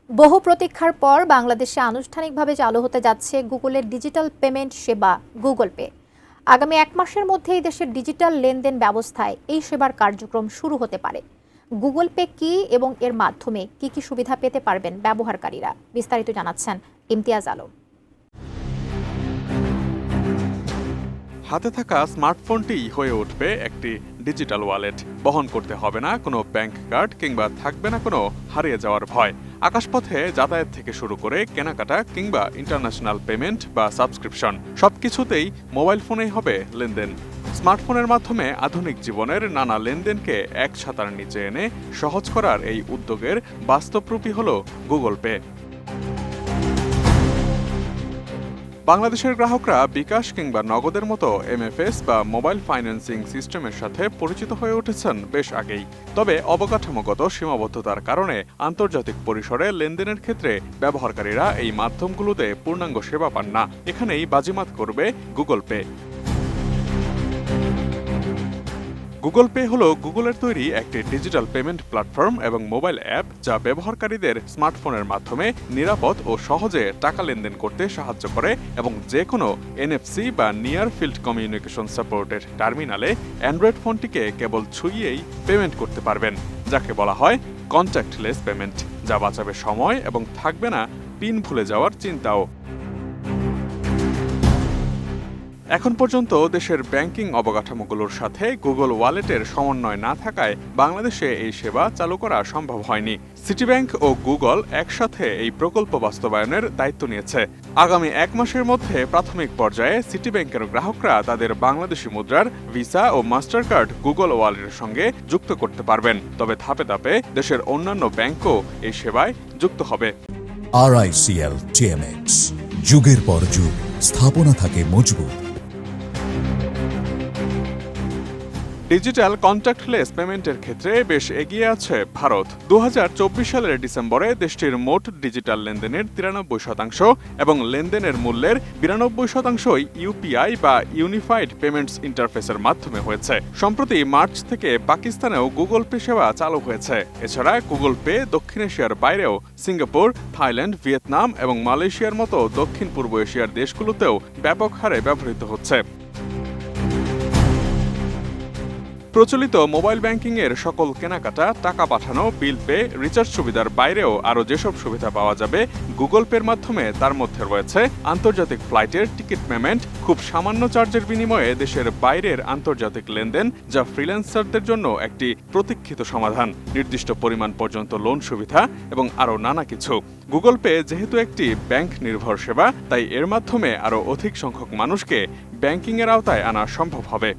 বহু প্রতীক্ষার পর বাংলাদেশে আনুষ্ঠানিকভাবে চালু হতে যাচ্ছে গুগলের ডিজিটাল পেমেন্ট সেবা গুগল পে। আগামী 1 মাসের মধ্যেই দেশের ডিজিটাল লেনদেন ব্যবস্থায় এই সেবার কার্যক্রম শুরু হতে পারে। গুগল পে কি এবং এর মাধ্যমে কি কি সুবিধা পেতে পারবেন ব্যবহারকারীরা, বিস্তারিত জানাচ্ছেন ইমতিয়াজ আলম। হাতে থাকা স্মার্টফোনটিই হয়ে উঠবে একটি ডিজিটাল ওয়ালেট। বহন করতে হবে না কোনো ব্যাংক কার্ড কিংবা থাকবে না কোনো হারিয়ে যাওয়ার ভয়। আকাশপথে যাতায়াত থেকে শুরু করে কেনাকাটা কিংবা ইন্টারন্যাশনাল পেমেন্ট বা সাবস্ক্রিপশন সবকিছুতেই মোবাইল ফোনেই হবে লেনদেন। স্মার্টফোনের মাধ্যমে আধুনিক জীবনের নানা লেনদেনকে এক ছাতার নিচে এনে সহজ করার এই উদ্যোগের বাস্তবরূপই হল গুগল পে। বাংলাদেশের গ্রাহকরা বিকাশ কিংবা নগদের মতো এমএফএস বা মোবাইল ফাইন্যান্সিং সিস্টেমের সাথে পরিচিত হয়ে উঠেছেন বেশ আগেই। তবে অবকাঠামোগত সীমাবদ্ধতার কারণে আন্তর্জাতিক পরিসরে লেনদেনের ক্ষেত্রে ব্যবহারকারীরা এই মাধ্যমগুলোতে পূর্ণাঙ্গ সেবা পান না। এখানেই বাজিমাত করবে গুগল পে। গুগল পে হলো গুগলের তৈরি একটি ডিজিটাল পেমেন্ট প্ল্যাটফর্ম এবং মোবাইল অ্যাপ যা ব্যবহারকারীদের স্মার্টফোনের মাধ্যমে নিরাপদ ও সহজে টাকা লেনদেন করতে সাহায্য করে এবং যে কোনো এনএফসি বা নিয়ার ফিল্ড কমিউনিকেশন সাপোর্টের টার্মিনালে অ্যান্ড্রয়েড ফোনটিকে কেবল ছুঁয়েই পেমেন্ট করতে পারবেন, যাকে বলা হয় কন্ট্যাক্টলেস পেমেন্ট, যা বাঁচাবে সময় এবং থাকবে না পিন ভুলে যাওয়ার চিন্তাও। এখন পর্যন্ত দেশের ব্যাংকিং অবকাঠামোগুলোর সাথে গুগল ওয়ালেটের সমন্বয় না থাকায় বাংলাদেশে এই সেবা চালু করা সম্ভব হয়নি। সিটি ব্যাংক ও গুগল একসাথে এই প্রকল্প বাস্তবায়নের দায়িত্ব নিয়েছে। আগামী 1 মাসের মধ্যে প্রাথমিক পর্যায়ে সিটি ব্যাংকের গ্রাহকরা তাদের বাংলাদেশি মুদ্রার ভিসা ও মাস্টার কার্ড গুগল ওয়ালেটের সঙ্গে যুক্ত করতে পারবেন। তবে ধাপে ধাপে দেশের অন্যান্য ব্যাংকও এই সেবায় যুক্ত হবে। RICL TMX, যুগের পর যুগ স্থাপনা থাকে মজবুত। ডিজিটাল কন্ট্যাক্টলেস পেমেন্টের ক্ষেত্রে বেশ এগিয়ে আছে ভারত। 2024 সালের ডিসেম্বরে দেশটির মোট ডিজিটাল লেনদেনের 93% এবং লেনদেনের মূল্যের 92%ই ইউপিআই বা ইউনিফাইড পেমেন্টস ইন্টারফেসের মাধ্যমে হয়েছে। সম্প্রতি মার্চ থেকে পাকিস্তানেও গুগল পে সেবা চালু হয়েছে। এছাড়া গুগল পে দক্ষিণ এশিয়ার বাইরেও সিঙ্গাপুর, থাইল্যান্ড, ভিয়েতনাম এবং মালয়েশিয়ার মতো দক্ষিণ পূর্ব এশিয়ার দেশগুলোতেও ব্যাপক হারে ব্যবহৃত হচ্ছে। প্রচলিত মোবাইল ব্যাংকিংয়ের সকল কেনাকাটা, টাকা পাঠানো, বিল পে, রিচার্জ সুবিধার বাইরেও আরও যেসব সুবিধা পাওয়া যাবে গুগল পের মাধ্যমে তার মধ্যে রয়েছে আন্তর্জাতিক ফ্লাইটের টিকিট পেমেন্ট, খুব সামান্য চার্জের বিনিময়ে দেশের বাইরের আন্তর্জাতিক লেনদেন, যা ফ্রিল্যান্সারদের জন্য একটি প্রতীক্ষিত সমাধান, নির্দিষ্ট পরিমাণ পর্যন্ত লোন সুবিধা এবং আরও নানা কিছু। গুগল পে যেহেতু একটি ব্যাংক নির্ভর সেবা, তাই এর মাধ্যমে আরও অধিক সংখ্যক মানুষকে ব্যাংকিংয়ের আওতায় আনা সম্ভব হবে।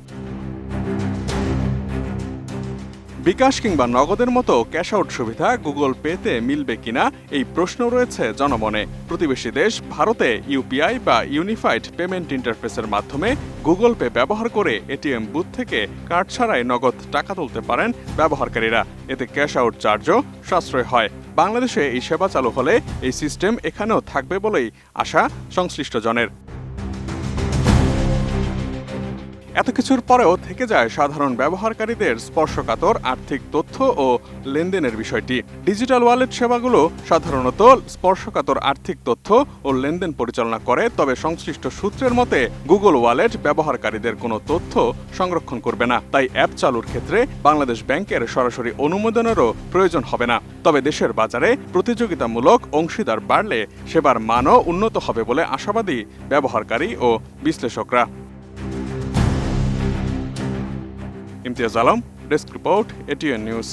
বিকাশ কিংবা নগদের মতো ক্যাশ আউট সুবিধা গুগল পেতে মিলবে কিনা এই প্রশ্ন রয়েছে জনমনে। প্রতিবেশী দেশ ভারতে ইউপিআই বা ইউনিফাইড পেমেন্ট ইন্টারফেসের মাধ্যমে গুগল পে ব্যবহার করে এটিএম বুথ থেকে কার্ড ছাড়াই নগদ টাকা তুলতে পারেন ব্যবহারকারীরা। এতে ক্যাশ আউট চার্জও সাশ্রয় হয়। বাংলাদেশে এই সেবা চালু হলে এই সিস্টেম এখানেও থাকবে বলেই আশা সংশ্লিষ্ট জনের। এত কিছুর পরেও থেকে যায় সাধারণ ব্যবহারকারীদের স্পর্শকাতর আর্থিক তথ্য ও লেনদেনের বিষয়টি। ডিজিটাল ওয়ালেট সেবাগুলো সাধারণত স্পর্শকাতর আর্থিক তথ্য ও লেনদেন পরিচালনা করে, তবে সংশ্লিষ্ট সূত্রের মতে গুগল ওয়ালেট ব্যবহারকারীদের কোনো তথ্য সংরক্ষণ করবে না। তাই অ্যাপ চালুর ক্ষেত্রে বাংলাদেশ ব্যাংকের সরাসরি অনুমোদনেরও প্রয়োজন হবে না। তবে দেশের বাজারে প্রতিযোগিতামূলক অংশীদার বাড়লে সেবার মানও উন্নত হবে বলে আশাবাদী ব্যবহারকারী ও বিশ্লেষকরা। Imtiaz Alam, desk report, ATN news.